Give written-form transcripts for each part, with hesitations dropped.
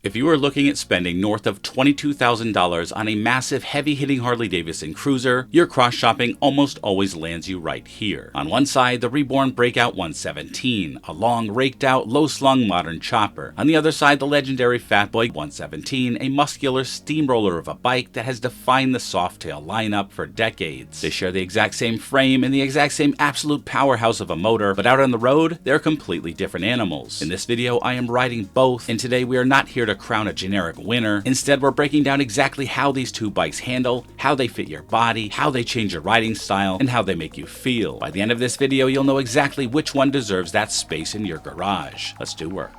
If you are looking at spending north of $22,000 on a massive heavy-hitting Harley Davidson cruiser, your cross-shopping almost always lands you right here. On one side, the reborn Breakout 117, a long, raked-out, low-slung modern chopper. On the other side, the legendary Fatboy 117, a muscular steamroller of a bike that has defined the Softail lineup for decades. They share the exact same frame and the exact same absolute powerhouse of a motor, but out on the road, they're completely different animals. In this video, I am riding both, and today we are not here to crown a generic winner. Instead, we're breaking down exactly how these two bikes handle, how they fit your body, how they change your riding style, and how they make you feel. By the end of this video, you'll know exactly which one deserves that space in your garage. Let's do work.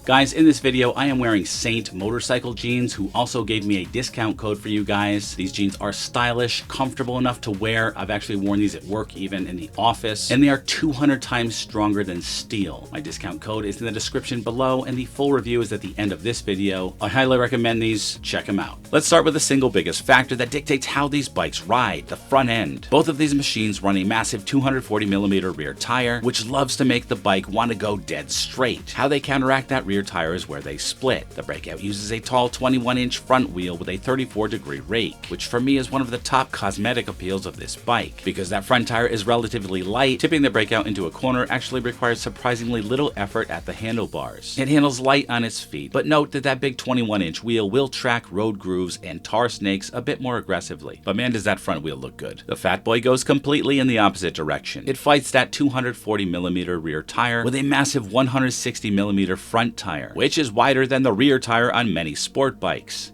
Guys, in this video, I am wearing Saint motorcycle jeans, who also gave me a discount code for you guys. These jeans are stylish, comfortable enough to wear. I've actually worn these at work, even in the office, and they are 200 times stronger than steel. My discount code is in the description below, and the full review is at the end of this video. I highly recommend these. Check them out. Let's start with the single biggest factor that dictates how these bikes ride, the front end. Both of these machines run a massive 240mm rear tire, which loves to make the bike want to go dead straight. How they counteract that rear tire is where they split. The Breakout uses a tall 21-inch front wheel with a 34-degree rake, which for me is one of the top cosmetic appeals of this bike. Because that front tire is relatively light, tipping the Breakout into a corner actually requires surprisingly little effort at the handlebars. It handles light on its feet, but note that that big 21-inch wheel will track road grooves and tar snakes a bit more aggressively. But man, does that front wheel look good. The Fatboy goes completely in the opposite direction. It fights that 240mm rear tire with a massive 160mm front tire, which is wider than the rear tire on many sport bikes.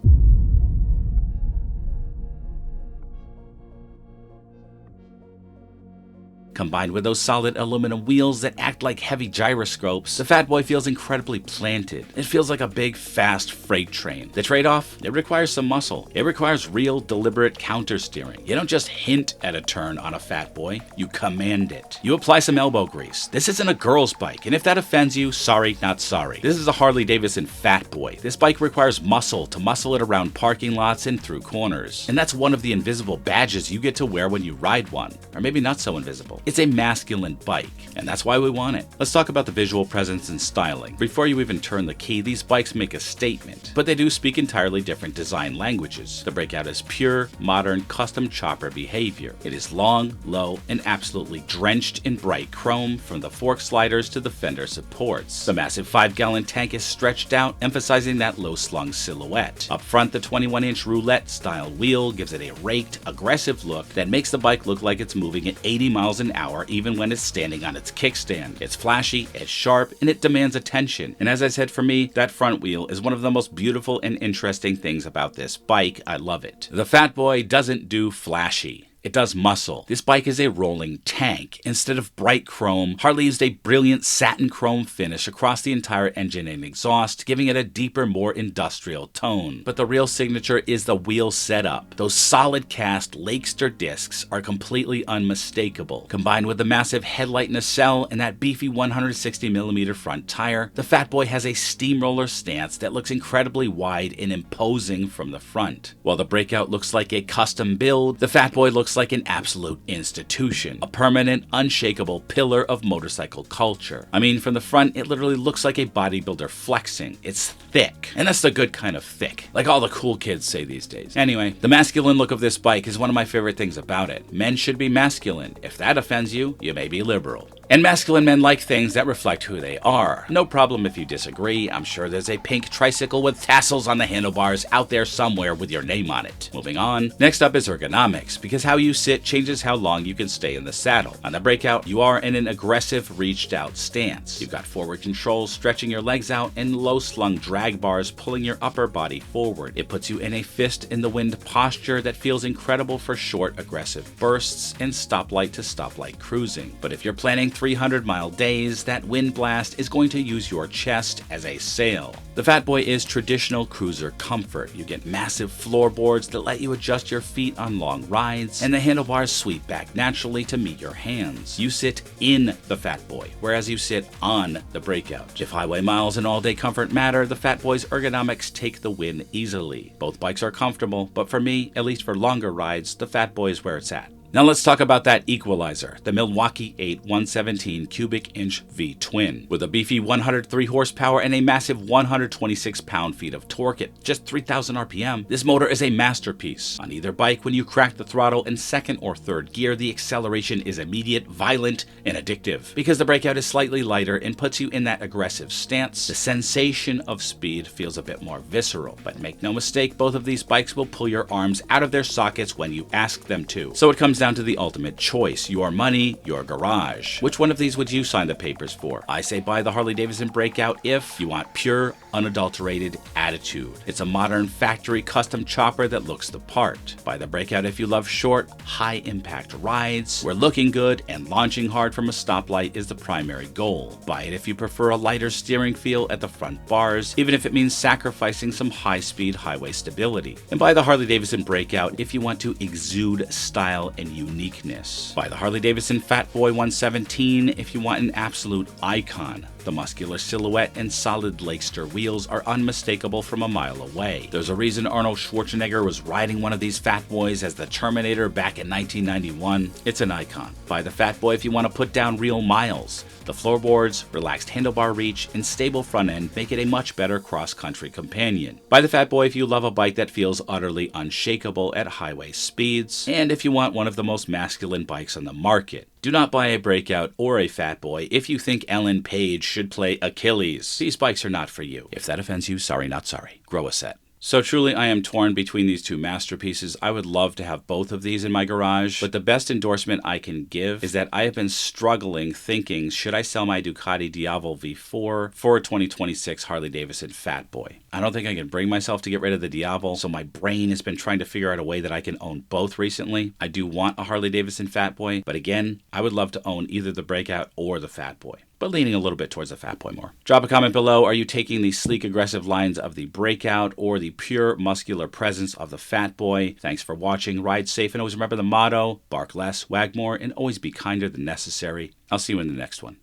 Combined with those solid aluminum wheels that act like heavy gyroscopes, the Fatboy feels incredibly planted. It feels like a big, fast freight train. The trade-off? It requires some muscle. It requires real, deliberate counter-steering. You don't just hint at a turn on a Fatboy, you command it. You apply some elbow grease. This isn't a girl's bike, and if that offends you, sorry, not sorry. This is a Harley Davidson Fatboy. This bike requires muscle to muscle it around parking lots and through corners. And that's one of the invisible badges you get to wear when you ride one. Or maybe not so invisible. It's a masculine bike, and that's why we want it. Let's talk about the visual presence and styling. Before you even turn the key, these bikes make a statement, but they do speak entirely different design languages. The Breakout is pure, modern, custom chopper behavior. It is long, low, and absolutely drenched in bright chrome, from the fork sliders to the fender supports. The massive 5-gallon tank is stretched out, emphasizing that low-slung silhouette. Up front, the 21-inch roulette-style wheel gives it a raked, aggressive look that makes the bike look like it's moving at 80 miles an hour even when it's standing on its kickstand. It's flashy, it's sharp, and it demands attention. And as I said, for me, that front wheel is one of the most beautiful and interesting things about this bike. I love it. The Fatboy doesn't do flashy. It does muscle. This bike is a rolling tank. Instead of bright chrome, Harley used a brilliant satin chrome finish across the entire engine and exhaust, giving it a deeper, more industrial tone. But the real signature is the wheel setup. Those solid cast Lakester discs are completely unmistakable. Combined with the massive headlight nacelle and that beefy 160mm front tire, the Fatboy has a steamroller stance that looks incredibly wide and imposing from the front. While the Breakout looks like a custom build, the Fatboy looks like an absolute institution, a permanent, unshakable pillar of motorcycle culture. I mean, from the front, it literally looks like a bodybuilder flexing. It's thick, and that's the good kind of thick, like all the cool kids say these days. Anyway, the masculine look of this bike is one of my favorite things about it. Men should be masculine. If that offends you, you may be liberal. And masculine men like things that reflect who they are. No problem if you disagree. I'm sure there's a pink tricycle with tassels on the handlebars out there somewhere with your name on it. Moving on. Next up is ergonomics, because how you sit changes how long you can stay in the saddle. On the Breakout, you are in an aggressive, reached out stance. You've got forward controls stretching your legs out and low-slung drag bars pulling your upper body forward. It puts you in a fist in the wind posture that feels incredible for short, aggressive bursts and stoplight to stoplight cruising. But if you're planning 300-mile days, that wind blast is going to use your chest as a sail. The Fatboy is traditional cruiser comfort. You get massive floorboards that let you adjust your feet on long rides, and the handlebars sweep back naturally to meet your hands. You sit in the Fatboy, whereas you sit on the Breakout. If highway miles and all-day comfort matter, the Fatboy's ergonomics take the win easily. Both bikes are comfortable, but for me, at least for longer rides, the Fatboy is where it's at. Now let's talk about that equalizer, the Milwaukee-Eight 117 cubic inch V-twin. With a beefy 103 horsepower and a massive 126 pound-feet of torque at just 3,000 RPM, this motor is a masterpiece. On either bike, when you crack the throttle in second or third gear, the acceleration is immediate, violent, and addictive. Because the Breakout is slightly lighter and puts you in that aggressive stance, the sensation of speed feels a bit more visceral. But make no mistake, both of these bikes will pull your arms out of their sockets when you ask them to. So it comes down to the ultimate choice: your money, your garage. Which one of these would you sign the papers for? I say buy the Harley Davidson Breakout if you want pure, unadulterated attitude. It's a modern factory custom chopper that looks the part. Buy the Breakout if you love short, high-impact rides, where looking good and launching hard from a stoplight is the primary goal. Buy it if you prefer a lighter steering feel at the front bars, even if it means sacrificing some high-speed highway stability. And buy the Harley Davidson Breakout if you want to exude style and uniqueness. Buy the Harley Davidson Fat Boy 117 if you want an absolute icon. The muscular silhouette and solid Lakester wheels are unmistakable from a mile away. There's a reason Arnold Schwarzenegger was riding one of these Fat Boys as the Terminator back in 1991. It's an icon. Buy the Fat Boy if you want to put down real miles. The floorboards, relaxed handlebar reach, and stable front end make it a much better cross-country companion. Buy the Fat Boy if you love a bike that feels utterly unshakable at highway speeds, and if you want one of the most masculine bikes on the market. Do not buy a Breakout or a Fat Boy if you think Ellen Page should play Achilles. These bikes are not for you. If that offends you, sorry not sorry. Grow a set. So truly, I am torn between these two masterpieces. I would love to have both of these in my garage, but the best endorsement I can give is that I have been struggling thinking, should I sell my Ducati Diavel V4 for a 2026 Harley Davidson Fat Boy? I don't think I can bring myself to get rid of the Diavel, so my brain has been trying to figure out a way that I can own both recently. I do want a Harley Davidson Fat Boy, but again, I would love to own either the Breakout or the Fat Boy, but leaning a little bit towards the Fat Boy more. Drop a comment below. Are you taking the sleek, aggressive lines of the Breakout or the pure, muscular presence of the Fat Boy? Thanks for watching. Ride safe, and always remember the motto: bark less, wag more, and always be kinder than necessary. I'll see you in the next one.